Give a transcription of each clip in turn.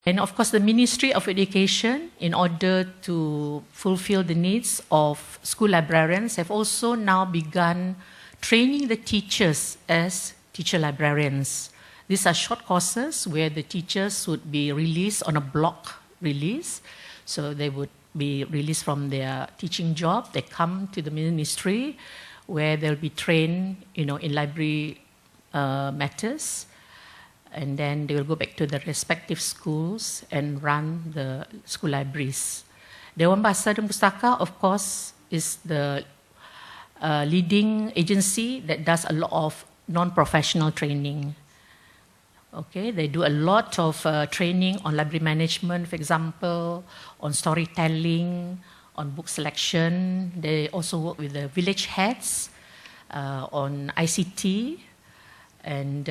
And of course, the Ministry of Education, in order to fulfill the needs of school librarians, have also now begun training the teachers as teacher librarians. These are short courses where the teachers would be released on a block release. So they would be released from their teaching job. They come to the ministry where they'll be trained, in library matters. And then they will go back to the respective schools and run the school libraries. Dewan Bahasa dan Pustaka, of course, is the leading agency that does a lot of non-professional training. Okay, they do a lot of training on library management, for example, on storytelling, on book selection. They also work with the village heads on ICT. And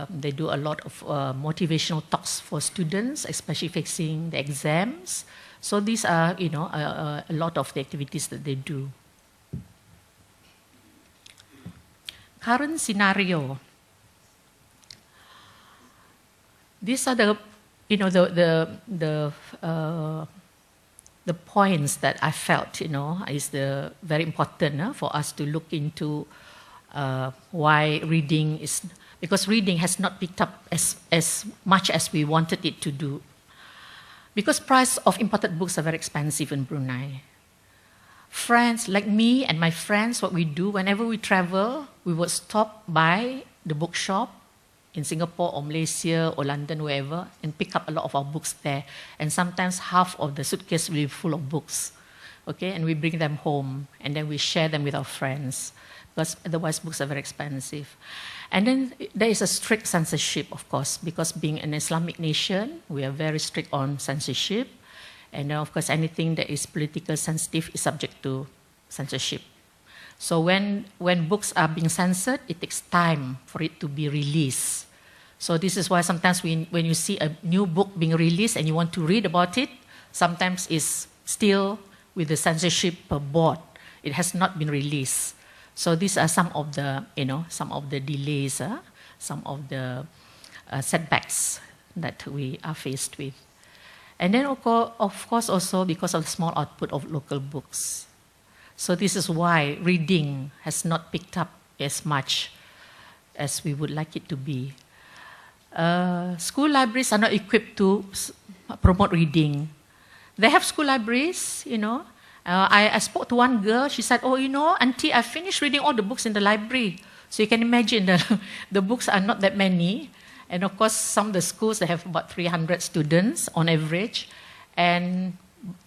they do a lot of motivational talks for students, especially facing the exams. So these are, a lot of the activities that they do. Current scenario. These are the, the points that I felt, is very important for us to look into. Why reading is, because reading has not picked up as much as we wanted it to do. Because price of imported books are very expensive in Brunei. Friends like me and my friends, what we do whenever we travel, we would stop by the bookshop in Singapore or Malaysia or London, wherever, and pick up a lot of our books there. And sometimes half of the suitcase will be full of books. Okay, and we bring them home and then we share them with our friends. Because otherwise books are very expensive. And then there is a strict censorship, of course, because being an Islamic nation, we are very strict on censorship. And then, of course, anything that is politically sensitive is subject to censorship. So when books are being censored, it takes time for it to be released. So this is why sometimes when you see a new book being released and you want to read about it, sometimes it's still with the censorship board. It has not been released. So these are some of the, some of the delays, some of the setbacks that we are faced with. And then, of course, also because of the small output of local books. So this is why reading has not picked up as much as we would like it to be. School libraries are not equipped to promote reading. They have school libraries, I spoke to one girl. She said, "Oh, Auntie, I finished reading all the books in the library." So you can imagine the books are not that many. And of course, some of the schools, they have about 300 students on average. And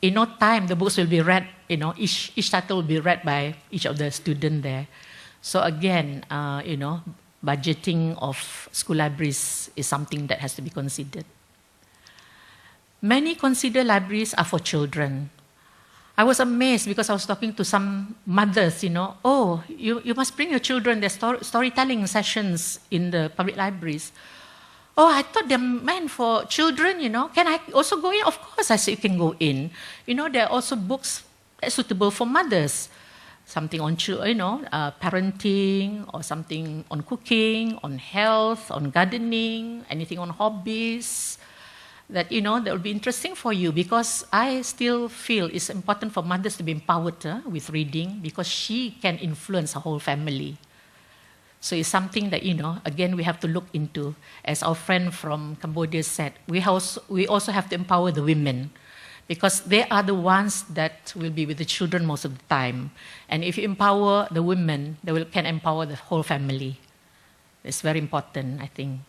in no time, the books will be read, each title will be read by each of the students there. So again, budgeting of school libraries is something that has to be considered. Many consider libraries are for children. I was amazed because I was talking to some mothers, "Oh, you must bring your children, there's storytelling sessions in the public libraries." "Oh, I thought they're meant for children, Can I also go in?" "Of course," I said, "you can go in." There are also books that's suitable for mothers. Something on, parenting, or something on cooking, on health, on gardening, anything on hobbies. That that will be interesting for you, because I still feel it's important for mothers to be empowered with reading, because she can influence her whole family. So it's something that again we have to look into. As our friend from Cambodia said, we also have to empower the women, because they are the ones that will be with the children most of the time. And if you empower the women, they can empower the whole family. It's very important, I think.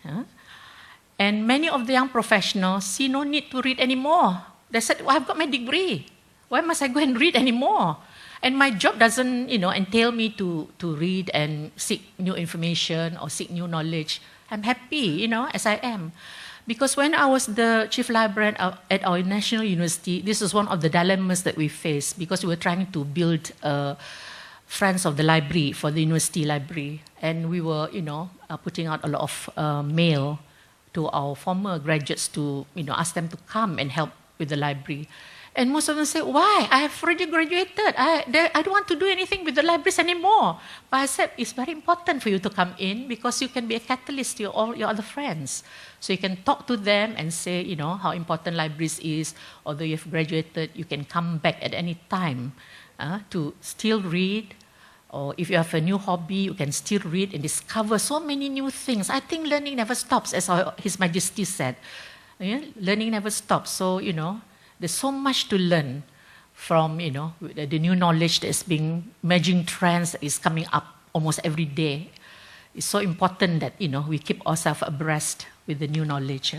And many of the young professionals see no need to read anymore. They said, "Well, I've got my degree. Why must I go and read anymore? And my job doesn't, entail me to read and seek new information or seek new knowledge. I'm happy, as I am." Because when I was the chief librarian at our national university, this is one of the dilemmas that we faced, because we were trying to build friends of the library for the university library. And we were, putting out a lot of mail to our former graduates to, ask them to come and help with the library. And most of them say, why? I have already graduated. I don't want to do anything with the libraries anymore. But I said, it's very important for you to come in because you can be a catalyst to all your other friends. So you can talk to them and say, how important libraries is. Although you've graduated, you can come back at any time to still read. Or if you have a new hobby, you can still read and discover so many new things. I think learning never stops, as His Majesty said. Learning never stops. So, there's so much to learn from, the new knowledge that is being, emerging trends that is coming up almost every day. It's so important that, we keep ourselves abreast with the new knowledge.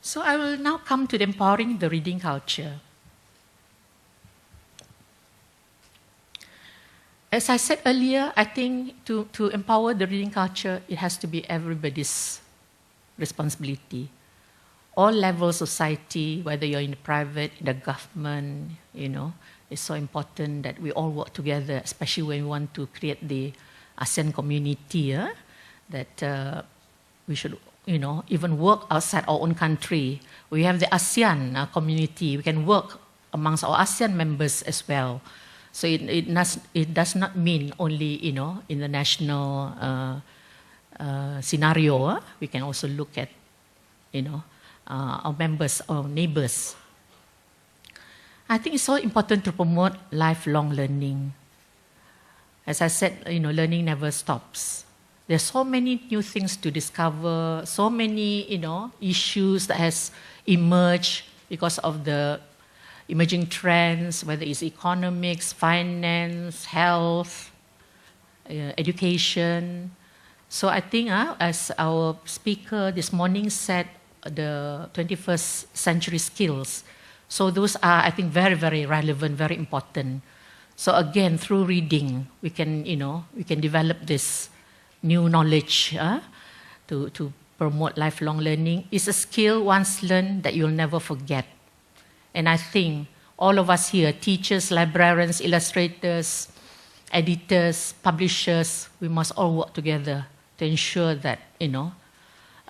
So I will now come to the empowering the reading culture. As I said earlier, I think to empower the reading culture, it has to be everybody's responsibility. All levels of society, whether you're in the private, in the government, it's so important that we all work together, especially when we want to create the ASEAN community, that we should, even work outside our own country. We have the ASEAN community. We can work amongst our ASEAN members as well. So it does not mean only, in the national scenario. We can also look at, our members, our neighbors. I think it's so important to promote lifelong learning. As I said, learning never stops. There's so many new things to discover, so many, issues that has emerged because of the emerging trends, whether it's economics, finance, health, education. So I think, as our speaker this morning said, the 21st century skills. So those are, I think, very, very relevant, very important. So again, through reading, we can, we can develop this new knowledge to promote lifelong learning. It's a skill once learned that you'll never forget. And I think all of us here, teachers, librarians, illustrators, editors, publishers, we must all work together to ensure that,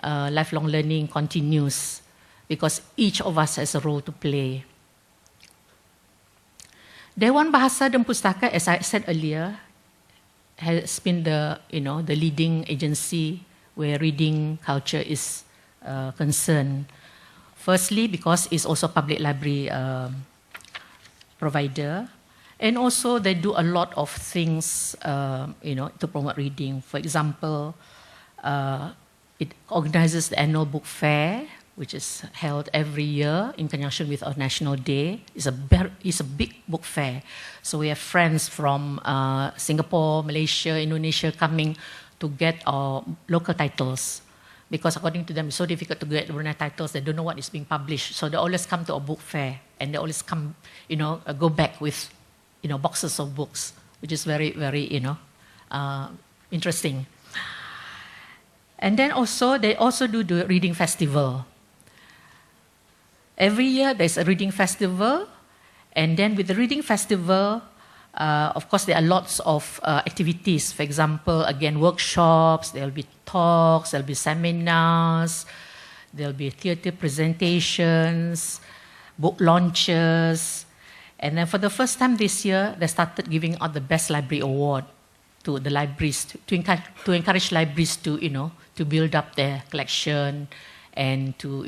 lifelong learning continues because each of us has a role to play. Dewan Bahasa dan Pustaka, as I said earlier, has been the, the leading agency where reading culture is concerned. Firstly, because it's also a public library provider. And also they do a lot of things, to promote reading. For example, it organizes the annual book fair, which is held every year in conjunction with our National Day. It's a big book fair. So we have friends from Singapore, Malaysia, Indonesia coming to get our local titles. Because according to them, it's so difficult to get Brunei titles, they don't know what is being published. So they always come to a book fair and they always come, go back with, boxes of books, which is very, very, interesting. And then also, they also do the reading festival. Every year there's a reading festival, and then with the reading festival, of course there are lots of activities. For example, again, workshops, there'll be talks, there'll be seminars, there'll be theater presentations, book launches. And then for the first time this year, they started giving out the Best Library Award to the libraries, to encourage libraries to, to build up their collection and to,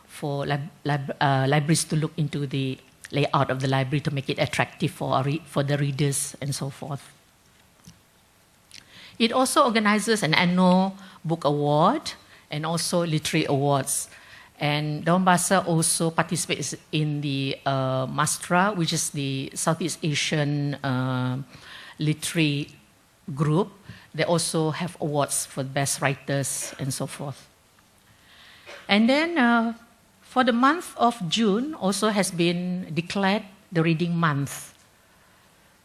for libraries to look into the layout of the library to make it attractive for the readers and so forth. It also organizes an annual book award and also literary awards. And Dewan Bahasa also participates in the MASTRA, which is the Southeast Asian literary group. They also have awards for best writers and so forth. And then for the month of June also has been declared the reading month.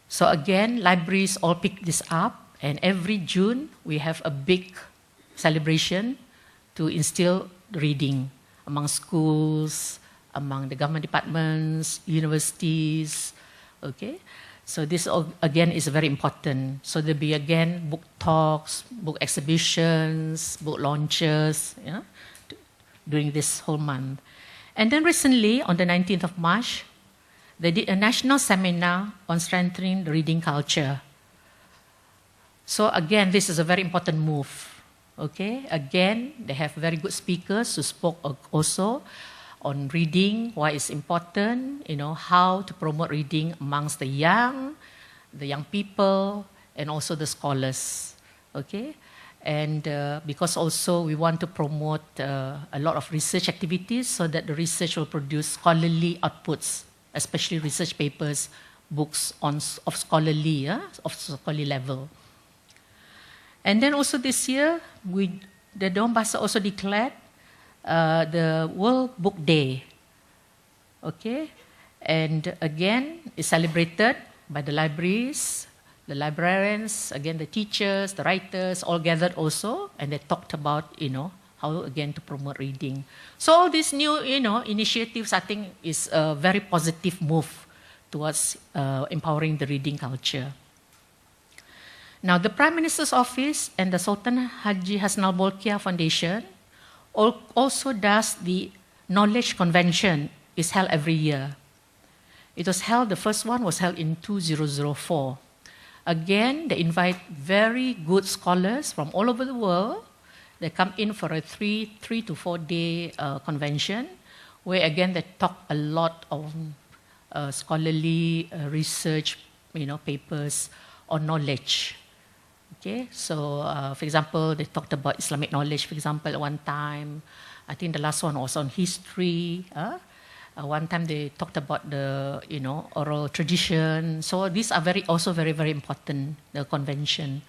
So again, libraries all pick this up, and every June we have a big celebration to instill reading among schools, among the government departments, universities, okay? So this again is very important. So there'll be again book talks, book exhibitions, book launches, during this whole month. And then recently, on the 19th of March, they did a national seminar on strengthening the reading culture. So again, this is a very important move. Okay, again, they have very good speakers who spoke also on reading, why it's important, how to promote reading amongst the young people, and also the scholars. Okay, and because also we want to promote a lot of research activities so that the research will produce scholarly outputs, especially research papers, books of scholarly level. And then also this year, the Dongbasa also declared the World Book Day. Okay, and again, it's celebrated by the libraries, the librarians, again the teachers, the writers, all gathered also, and they talked about how again to promote reading. So all these new initiatives, I think, is a very positive move towards empowering the reading culture. Now, the Prime Minister's Office and the Sultan Haji Hassanal Bolkiah Foundation also does the Knowledge Convention. It's held every year. It was held, the first one was held in 2004. Again, they invite very good scholars from all over the world. They come in for a 3 to 4 day convention, where again they talk a lot of scholarly research, papers on knowledge. Okay, so for example, they talked about Islamic knowledge, for example, at one time. I think the last one was on history. One time they talked about the oral tradition. So these are also very, very important, the convention.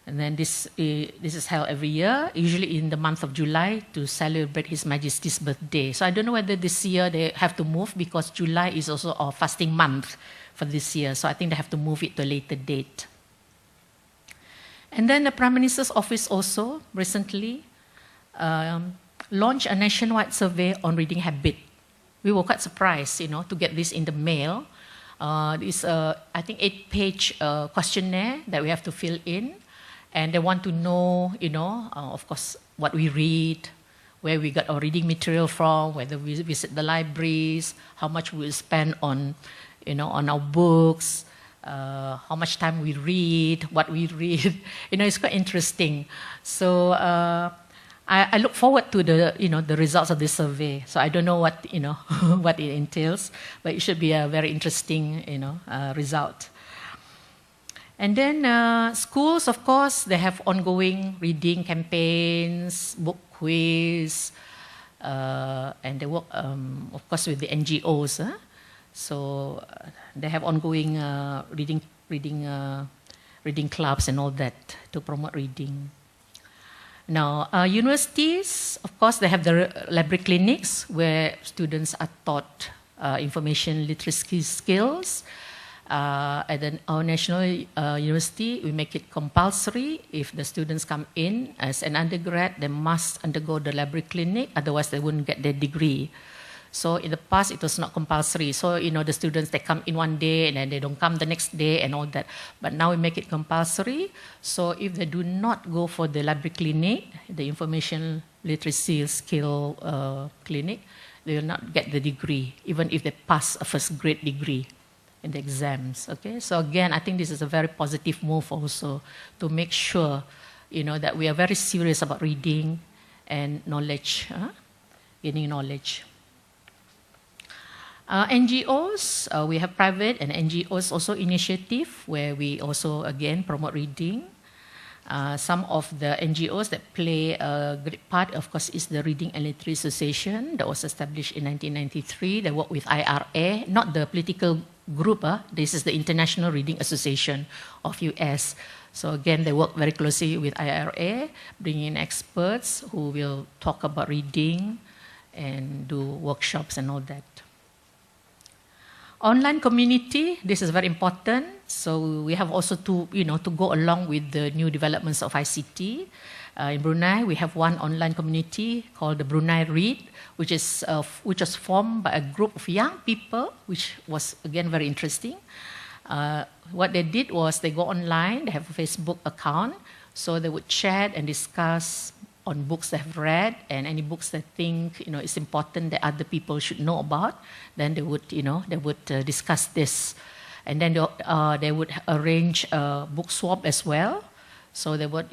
And then this is held every year, usually in the month of July, to celebrate His Majesty's birthday. So I don't know whether this year they have to move, because July is also a fasting month for this year. So I think they have to move it to a later date. And then the Prime Minister's Office also recently launched a nationwide survey on reading habit. We were quite surprised, to get this in the mail. It's I think 8-page questionnaire that we have to fill in, and they want to know, of course, what we read, where we got our reading material from, whether we visit the libraries, how much we spend on, on our books. How much time we read, what we read, it's quite interesting. So I look forward to the results of this survey. So I don't know what what it entails, but it should be a very interesting result. And then schools, of course, they have ongoing reading campaigns, book quiz, and they work, of course, with the NGOs. So they have ongoing reading clubs and all that to promote reading. Now, universities, of course, they have the library clinics where students are taught information literacy skills. At our national university, we make it compulsory. If the students come in as an undergrad, they must undergo the library clinic, otherwise they wouldn't get their degree. So in the past, it was not compulsory. So, the students, they come in one day and then they don't come the next day and all that. But now we make it compulsory. So if they do not go for the library clinic, the information literacy skill clinic, they will not get the degree, even if they pass a first grade degree in the exams. Okay. So again, I think this is a very positive move also to make sure, that we are very serious about reading and knowledge, gaining knowledge. NGOs, we have private and NGOs also initiative where we also again promote reading. Some of the NGOs that play a great part, of course, is the Reading and Literacy Association that was established in 1993. They work with IRA, not the political group. This is the International Reading Association of US. So again, they work very closely with IRA, bringing in experts who will talk about reading and do workshops and all that. Online community, this is very important. So we have also to go along with the new developments of ICT. In Brunei, we have one online community called the Brunei Read, which was formed by a group of young people, which was again very interesting. What they did was they go online, they have a Facebook account, so they would chat and discuss on books they have read and any books they think is important that other people should know about. Then they would discuss this, and then they would arrange a book swap as well. So they would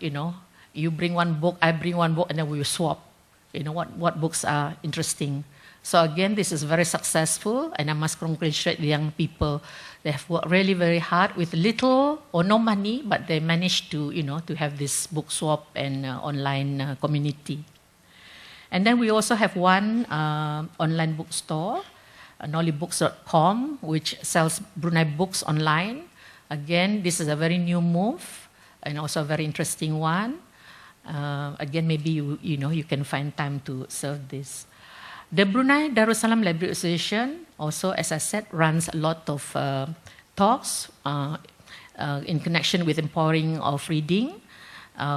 you bring one book, I bring one book, and then we will swap. What books are interesting. So again, this is very successful, and I must congratulate the young people. They have worked really very hard with little or no money, but they managed to have this book swap and online community. And then we also have one online bookstore, nollybooks.com, which sells Brunei books online. Again, this is a very new move and also a very interesting one. Again, maybe you can find time to serve this. The Brunei Darussalam Library Association also, as I said, runs a lot of talks in connection with empowering of reading.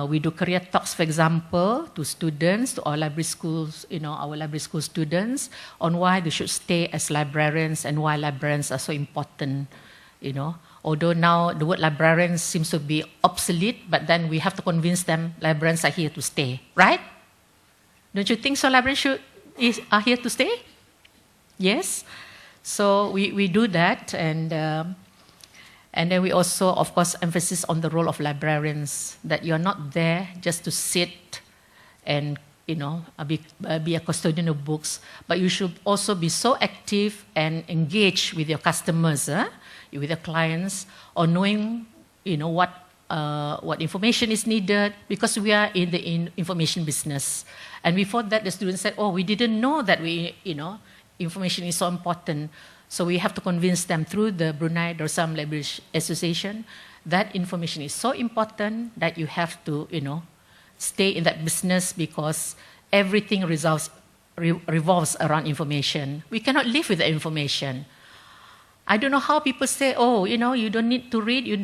We do career talks, for example, to students, to our library schools, our library school students, on why they should stay as librarians and why librarians are so important, Although now the word librarian seems to be obsolete, but then we have to convince them librarians are here to stay, right? Don't you think so? Librarians are here to stay? Yes? So we do that, and then we also, of course, emphasis on the role of librarians, that you're not there just to sit and be a custodian of books, but you should also be so active and engaged with your customers, with your clients, or knowing what information is needed, because we are in the information business. And before that, the students said, "Oh, we didn't know that information is so important." So we have to convince them through the Brunei Darussalam Library Association that information is so important that you have to, stay in that business, because everything revolves around information. We cannot live without information. I don't know how people say, "Oh, you don't need to read, you